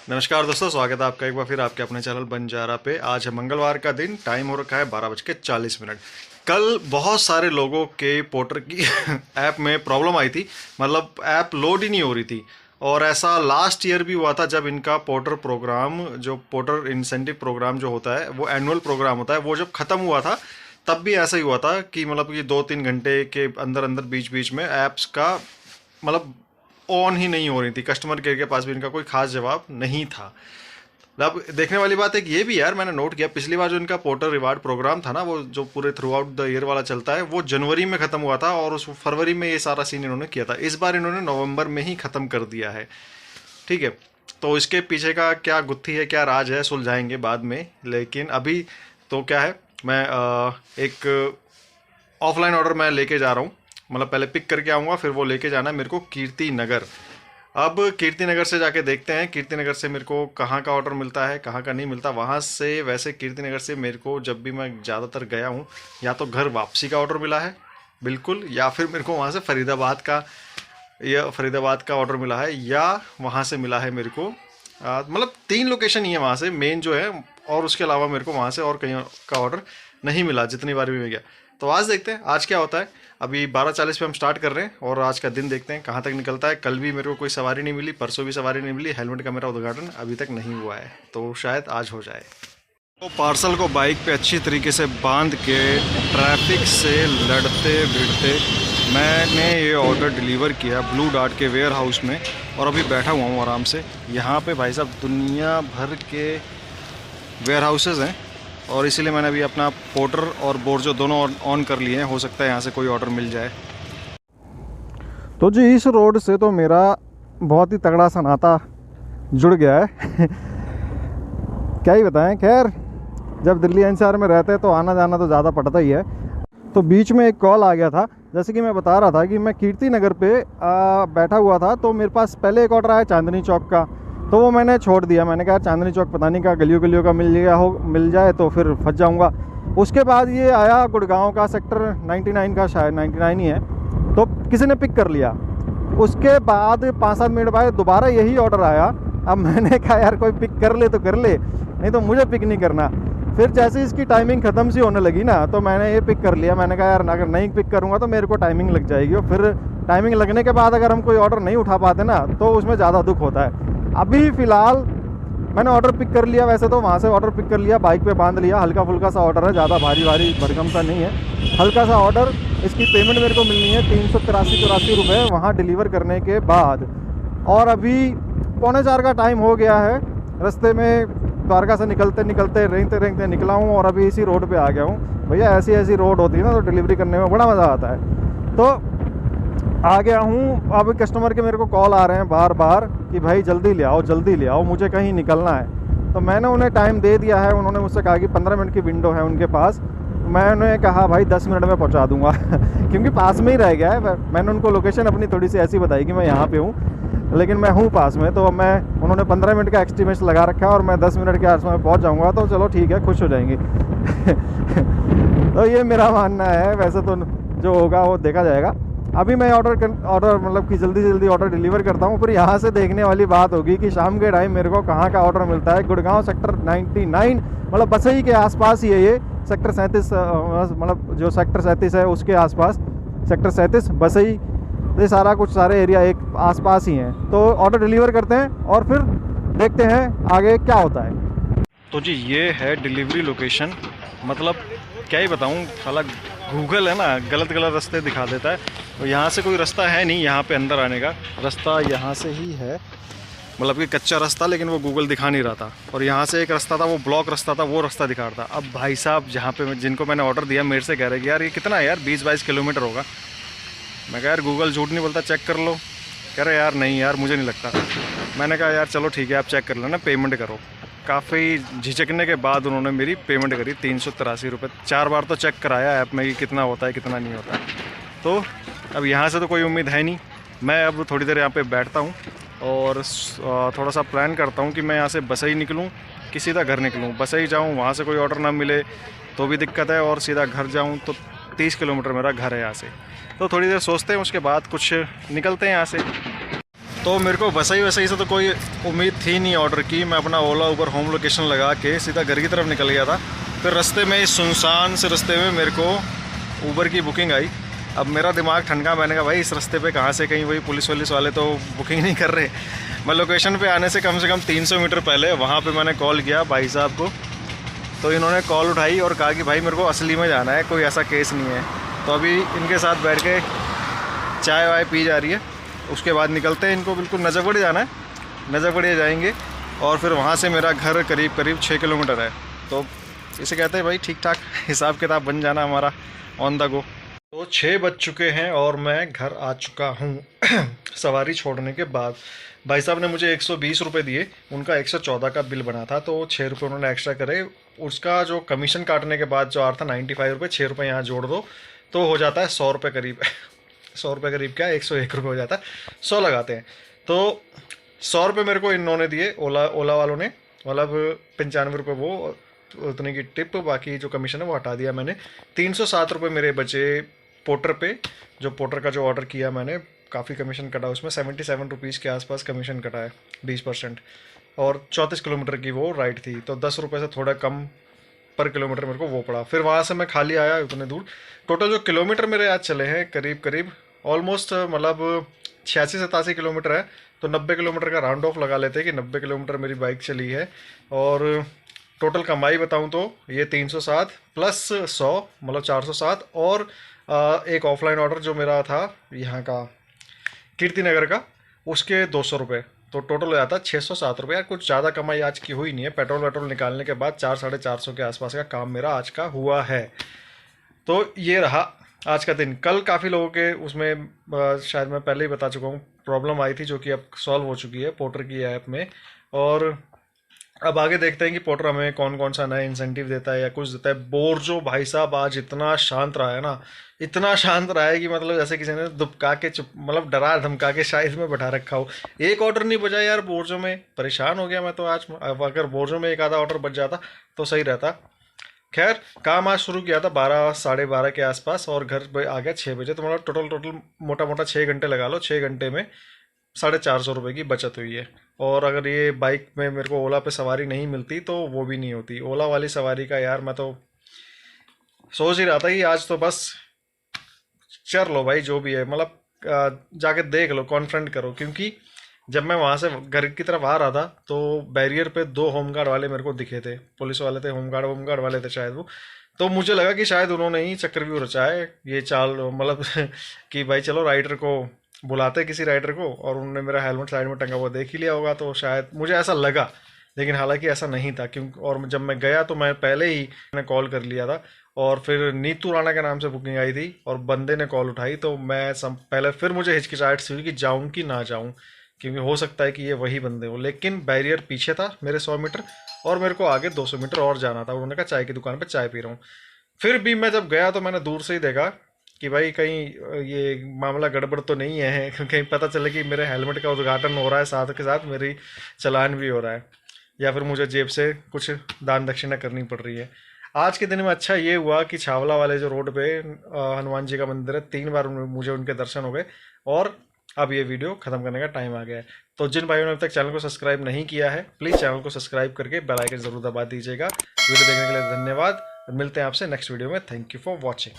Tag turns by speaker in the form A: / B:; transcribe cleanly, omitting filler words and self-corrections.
A: नमस्कार दोस्तों, स्वागत है आपका एक बार फिर आपके अपने चैनल बंजारा पे। आज है मंगलवार का दिन, टाइम हो रखा है 12:40। कल बहुत सारे लोगों के पोर्टर की ऐप में प्रॉब्लम आई थी, मतलब ऐप लोड ही नहीं हो रही थी। और ऐसा लास्ट ईयर भी हुआ था जब इनका पोर्टर प्रोग्राम, जो पोर्टर इंसेंटिव प्रोग्राम जो होता है, वो एनुअल प्रोग्राम होता है, वो जब ख़त्म हुआ था तब भी ऐसा ही हुआ था कि मतलब कि 2-3 घंटे के अंदर अंदर बीच बीच में ऐप्स का मतलब ऑन ही नहीं हो रही थी। कस्टमर केयर के पास भी इनका कोई खास जवाब नहीं था। अब देखने वाली बात है कि ये भी यार मैंने नोट किया, पिछली बार जो इनका पोर्टर रिवार्ड प्रोग्राम था ना, वो जो पूरे थ्रू आउट द ईयर वाला चलता है, वो जनवरी में ख़त्म हुआ था और उस फरवरी में ये सारा सीन इन्होंने किया था। इस बार इन्होंने नवंबर में ही ख़त्म कर दिया है। ठीक है, तो इसके पीछे का क्या गुत्थी है, क्या राज है, सुलझाएंगे बाद में। लेकिन अभी तो क्या है, मैं एक ऑफलाइन ऑर्डर मैं लेके जा रहा हूँ। मतलब पहले पिक करके आऊँगा, फिर वो लेके जाना है मेरे को कीर्ति नगर। अब कीर्ति नगर से जाके देखते हैं कीर्ति नगर से मेरे को कहाँ का ऑर्डर मिलता है, कहाँ का नहीं मिलता। वहाँ से वैसे कीर्ति नगर से मेरे को जब भी मैं ज़्यादातर गया हूँ, या तो घर वापसी का ऑर्डर मिला है बिल्कुल, या फिर मेरे को वहाँ से फरीदाबाद का ऑर्डर मिला है, या वहाँ से मिला है मेरे को मतलब 3 लोकेशन ही है वहाँ से मेन जो है। और उसके अलावा मेरे को वहाँ से और कहीं का ऑर्डर नहीं मिला जितनी बार भी मैं गया। तो आज देखते हैं आज क्या होता है। अभी 12:40 पे हम स्टार्ट कर रहे हैं और आज का दिन देखते हैं कहाँ तक निकलता है। कल भी मेरे को कोई सवारी नहीं मिली, परसों भी सवारी नहीं मिली, हेलमेट का मेरा उद्घाटन अभी तक नहीं हुआ है, तो शायद आज हो जाए। तो पार्सल को बाइक पे अच्छी तरीके से बांध के ट्रैफिक से लड़ते भिड़ते मैंने ये ऑर्डर डिलीवर किया ब्लू डार्ट के वेयर हाउस में, और अभी बैठा हुआ हूँ आराम से। यहाँ पे भाई साहब दुनिया भर के वेयर हाउसेज हैं, और इसीलिए मैंने अभी अपना पोर्टर और बोर्जो दोनों ऑन कर लिए हैं। हो सकता है यहाँ से कोई ऑर्डर मिल जाए। तो जी इस रोड से तो मेरा बहुत ही तगड़ा सा नाता जुड़ गया है क्या ही बताएं। खैर, जब दिल्ली एनसीआर में रहते हैं तो आना जाना तो ज़्यादा पड़ता ही है। तो बीच में एक कॉल आ गया था, जैसे कि मैं बता रहा था कि मैं कीर्ति नगर पे बैठा हुआ था। तो मेरे पास पहले एक ऑर्डर आया चांदनी चौक का, तो वो मैंने छोड़ दिया। मैंने कहा चांदनी चौक पता नहीं का गलियों का मिल जाए तो फिर फंस जाऊंगा। उसके बाद ये आया गुड़गांव का सेक्टर 99 का, शायद 99 ही है, तो किसी ने पिक कर लिया। उसके बाद 5-7 मिनट बाद दोबारा यही ऑर्डर आया। अब मैंने कहा यार कोई पिक कर ले तो कर ले, नहीं तो मुझे पिक नहीं करना। फिर जैसे इसकी टाइमिंग ख़त्म सी होने लगी ना, तो मैंने ये पिक कर लिया। मैंने कहा यार अगर नहीं पिक करूँगा तो मेरे को टाइमिंग लग जाएगी, और फिर टाइमिंग लगने के बाद अगर हम कोई ऑर्डर नहीं उठा पाते ना तो उसमें ज़्यादा दुख होता है। अभी फ़िलहाल मैंने ऑर्डर पिक कर लिया, वैसे तो वहाँ से ऑर्डर पिक कर लिया, बाइक पे बांध लिया। हल्का फुल्का सा ऑर्डर है, ज़्यादा भारी भरकम सा नहीं है, हल्का सा ऑर्डर। इसकी पेमेंट मेरे को मिलनी है 383 रुपये वहाँ डिलीवर करने के बाद। और अभी 3:45 का टाइम हो गया है। रास्ते में द्वारका से निकलते रेंगते निकला हूँ और अभी इसी रोड पे आ गया हूँ। भैया ऐसी रोड होती है ना तो डिलीवरी करने में बड़ा मज़ा आता है। तो आ गया हूँ। अब कस्टमर के मेरे को कॉल आ रहे हैं बार बार कि भाई जल्दी ले आओ, मुझे कहीं निकलना है। तो मैंने उन्हें टाइम दे दिया है। उन्होंने मुझसे कहा कि 15 मिनट की विंडो है उनके पास। मैंने कहा भाई 10 मिनट में पहुँचा दूँगा क्योंकि पास में ही रह गया है। मैंने उनको लोकेशन अपनी थोड़ी सी ऐसी बताई कि मैं यहाँ पे हूँ, लेकिन मैं हूँ पास में। तो उन्होंने 15 मिनट का एस्टीमेट लगा रखा है और मैं 10 मिनट के आसपास में पहुँच जाऊँगा, तो चलो ठीक है, खुश हो जाएंगे तो ये मेरा मानना है। वैसे तो जो होगा वो देखा जाएगा। अभी मैं ऑर्डर मतलब कि जल्दी ऑर्डर डिलीवर करता हूँ। फिर यहाँ से देखने वाली बात होगी कि शाम के टाइम मेरे को कहाँ का ऑर्डर मिलता है। गुड़गांव सेक्टर 99 मतलब बसई के आसपास ही है ये। सेक्टर 37 मतलब जो सेक्टर 37 है उसके आसपास, सेक्टर 37 बसई, ये सारे एरिया एक आसपास ही हैं। तो ऑर्डर डिलीवर करते हैं और फिर देखते हैं आगे क्या होता है। तो जी ये है डिलीवरी लोकेशन। मतलब क्या ही बताऊँ, साला गूगल है ना, गलत रास्ते दिखा देता है। तो यहाँ से कोई रास्ता है नहीं, यहाँ पे अंदर आने का रास्ता यहाँ से ही है, मतलब कि कच्चा रास्ता, लेकिन वो गूगल दिखा नहीं रहा था। और यहाँ से एक रास्ता था, वो ब्लॉक रास्ता था, वो रास्ता दिखा रहा था। अब भाई साहब जहाँ पे जिनको मैंने ऑर्डर दिया मेरे से कह रहे कि यार ये कितना है यार, 20-22 किलोमीटर होगा। मैं कहा यार गूगल झूठ नहीं बोलता, चेक कर लो। कह रहे यार नहीं यार मुझे नहीं लगता। मैंने कहा यार चलो ठीक है आप चेक कर लेना, पेमेंट करो। काफ़ी झिझकने के बाद उन्होंने मेरी पेमेंट करी 383 रुपये। 4 बार तो चेक कराया ऐप में कि कितना होता है कितना नहीं होता है। तो अब यहाँ से तो कोई उम्मीद है नहीं। मैं अब थोड़ी देर यहाँ पे बैठता हूँ और थोड़ा सा प्लान करता हूँ कि मैं यहाँ से बसई निकलूँ कि सीधा घर निकलूँ। बसई जाऊँ, वहाँ से कोई ऑर्डर ना मिले तो भी दिक्कत है, और सीधा घर जाऊँ तो 30 किलोमीटर मेरा घर है यहाँ से। तो थोड़ी देर सोचते हैं, उसके बाद कुछ निकलते हैं यहाँ से। तो मेरे को वसई से तो कोई उम्मीद थी नहीं ऑर्डर की। मैं अपना ओला ऊबर होम लोकेशन लगा के सीधा घर की तरफ निकल गया था। फिर रास्ते में इस सुनसान से रास्ते में मेरे को ऊबर की बुकिंग आई। अब मेरा दिमाग ठनका, मैंने कहा भाई इस रास्ते पे कहाँ से कहीं वही पुलिस वाले तो बुकिंग नहीं कर रहे। मैं लोकेशन पे आने से कम 300 मीटर पहले वहाँ पे मैंने कॉल किया भाई साहब को, तो इन्होंने कॉल उठाई और कहा कि भाई मेरे को असली में जाना है, कोई ऐसा केस नहीं है। तो अभी इनके साथ बैठ के चाय वाय पी जा रही है, उसके बाद निकलते हैं। इनको बिल्कुल नजफगढ़ जाना है, नजफगढ़ जाएंगे और फिर वहाँ से मेरा घर करीब 6 किलोमीटर है। तो इसे कहते हैं भाई ठीक ठाक हिसाब किताब बन जाना हमारा ऑन द गो। तो 6 बज चुके हैं और मैं घर आ चुका हूँ सवारी छोड़ने के बाद। भाई साहब ने मुझे 120 रुपये दिए, उनका 114 का बिल बना था, तो 6 रुपये उन्होंने एक्स्ट्रा करे। उसका जो कमीशन काटने के बाद जो आ रहा था 95 रुपये, 6 रुपये यहाँ जोड़ दो तो हो जाता है 100 रुपये करीब 100 रुपये करीब क्या 101 रुपये हो जाता है, 100 लगाते हैं। तो 100 रुपये मेरे को इन्होंने दिए ओला वालों ने, मतलब 95 रुपये वो उतने की टिप, बाकी जो कमीशन है वो हटा दिया मैंने। 307 रुपये मेरे बचे पोर्टर पे। जो पोर्टर का जो ऑर्डर किया मैंने, काफ़ी कमीशन कटा उसमें, 77 रुपीज़ के आसपास कमीशन कटा है, 20%। और 34 किलोमीटर की वो राइड थी, तो 10 रुपये से थोड़ा कम पर किलोमीटर मेरे को वो पड़ा। फिर वहाँ से मैं खाली आया उतने दूर। टोटल जो किलोमीटर मेरे आज चले हैं करीब ऑलमोस्ट मतलब 86-87 किलोमीटर है। तो 90 किलोमीटर का राउंड ऑफ लगा लेते हैं कि 90 किलोमीटर मेरी बाइक चली है। और टोटल कमाई बताऊं तो ये 307 प्लस 100 मतलब 407, और एक ऑफलाइन ऑर्डर जो मेरा था यहाँ का कीर्ति नगर का, उसके 200 रुपये, तो टोटल हो जाता है 607 रुपये। यार कुछ ज़्यादा कमाई आज की हुई नहीं है, पेट्रोल वेट्रोल निकालने के बाद 400-450 के आसपास का काम मेरा आज का हुआ है। तो ये रहा आज का दिन। कल काफ़ी लोगों के उसमें शायद मैं पहले ही बता चुका हूँ प्रॉब्लम आई थी, जो कि अब सॉल्व हो चुकी है पोर्टर की ऐप में। और अब आगे देखते हैं कि पोर्टर हमें कौन कौन सा नया इंसेंटिव देता है या कुछ देता है। बोर्जो भाई साहब आज इतना शांत रहा है ना, इतना शांत रहा है कि मतलब जैसे किसी ने दुबका के चुप, मतलब डरा धमका के शायद में बैठा रखा हो। एक ऑर्डर नहीं बजा यार बोर्जो में, परेशान हो गया मैं तो आज। अगर बोर्जो में एक आधा ऑर्डर बच जाता तो सही रहता। खैर काम आज शुरू किया था 12-12:30 के आसपास और घर आ गया 6 बजे। तो मतलब टोटल मोटा मोटा 6 घंटे लगा लो, 6 घंटे में 450 रुपये की बचत हुई है। और अगर ये बाइक में मेरे को ओला पे सवारी नहीं मिलती तो वो भी नहीं होती। ओला वाली सवारी का यार मैं तो सोच ही रहा था कि आज तो बस चल लो भाई जो भी है, मतलब जाके देख लो, कॉन्फ्रंट करो। क्योंकि जब मैं वहाँ से घर की तरफ आ रहा था तो बैरियर पे 2 होमगार्ड वाले मेरे को दिखे थे, पुलिस वाले थे, होमगार्ड वाले थे शायद वो। तो मुझे लगा कि शायद उन्होंने ही चक्रव्यूह रचा है ये चाल, मतलब कि भाई चलो राइडर को बुलाते किसी राइडर को, और उन्होंने मेरा हेलमेट साइड में टंगा हुआ देख ही लिया होगा, तो शायद मुझे ऐसा लगा। लेकिन हालांकि ऐसा नहीं था, क्योंकि और जब मैं गया तो मैं पहले ही मैंने कॉल कर लिया था और फिर नीतू राणा के नाम से बुकिंग आई थी और बंदे ने कॉल उठाई। तो मैं पहले फिर मुझे हिचकिचाहट सी हुई कि जाऊँ कि ना जाऊँ, क्योंकि हो सकता है कि ये वही बंदे हो। लेकिन बैरियर पीछे था मेरे 100 मीटर और मेरे को आगे 200 मीटर और जाना था। उन्होंने कहा चाय की दुकान पर चाय पी रहा हूँ। फिर भी मैं जब गया तो मैंने दूर से ही देखा कि भाई कहीं ये मामला गड़बड़ तो नहीं है, कहीं पता चले कि मेरे हेलमेट का उद्घाटन हो रहा है, साथ के साथ मेरी चालान भी हो रहा है, या फिर मुझे जेब से कुछ दान दक्षिणा करनी पड़ रही है। आज के दिन में अच्छा ये हुआ कि छावला वाले जो रोड पे हनुमान जी का मंदिर है, 3 बार मुझे उनके दर्शन हो गए। और अब ये वीडियो ख़त्म करने का टाइम आ गया है। तो जिन भाइयों ने अभी तक चैनल को सब्सक्राइब नहीं किया है, प्लीज़ चैनल को सब्सक्राइब करके बेल आइकन ज़रूर दबा दीजिएगा। वीडियो देखने के लिए धन्यवाद। मिलते हैं आपसे नेक्स्ट वीडियो में। Thank you for watching.